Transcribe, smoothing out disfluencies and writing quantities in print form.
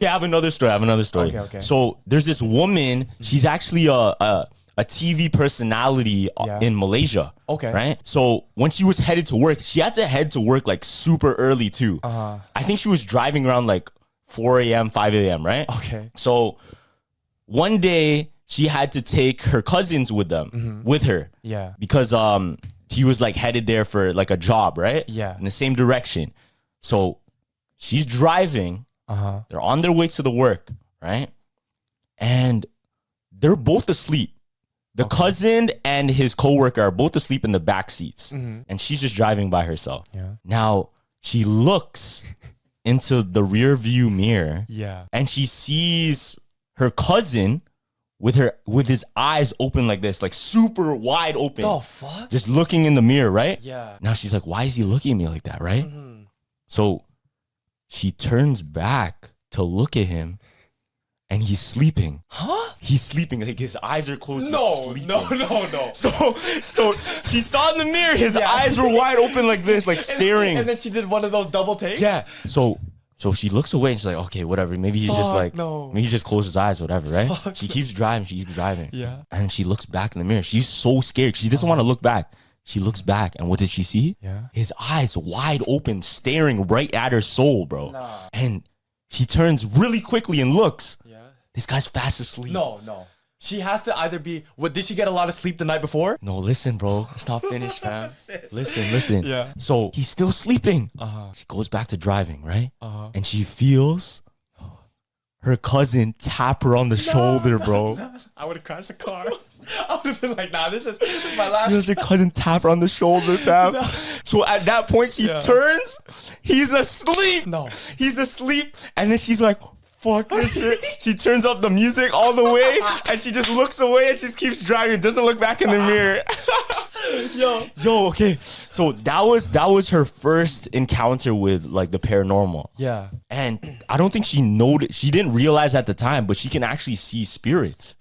Yeah, I have another story. Okay. So there's this woman. She's actually a TV personality in Malaysia. Okay. Right. So when she was headed to work, she had to head to work like super early too. I think she was driving around like 4 a.m., 5 a.m. Right. Okay. So one day she had to take her cousins with her. Yeah. Because he was like headed there for like a job, right? Yeah. In the same direction. So she's driving. They're on their way to the work, right? And they're both asleep. The cousin and his coworker are both asleep in the back seats. And she's just driving by herself. Yeah. Now she looks into the rear view mirror. Yeah. And she sees her cousin with his eyes open like this, like super wide open. The fuck? Just looking in the mirror, right? Yeah. Now she's like, why is he looking at me like that, right? So she turns back to look at him and he's sleeping. Huh? He's sleeping. Like his eyes are closed. He's No. sleeping. So she saw in the mirror, his eyes were wide open like this, like staring. And then she did one of those double takes? Yeah. So she looks away and she's like, okay, whatever. Maybe he's just like, maybe he just closed his eyes, whatever, right? She keeps driving. Yeah. And she looks back in the mirror. She's so scared. She doesn't want to look back. She looks back, and what did she see? Yeah. His eyes wide open, staring right at her soul, bro. Nah. And she turns really quickly and looks. Yeah. This guy's fast asleep. No. She has to either be. What, did she get a lot of sleep the night before? No, listen, bro. It's not finished, fam. Listen. Yeah. So he's still sleeping. She goes back to driving, right? And she feels her cousin tap her on the shoulder, bro. I would have crashed the car. I would have been like, nah, this is my last. Feels her cousin tap her on the shoulder, fam. So at that point, she turns. He's asleep. No. He's asleep. And then she's like, fuck this shit. She turns up the music all the way and she just looks away and just keeps driving. Doesn't look back in the mirror. Yo, okay. So that was her first encounter with like the paranormal. Yeah. And I don't think she noticed. She didn't realize at the time, but she can actually see spirits.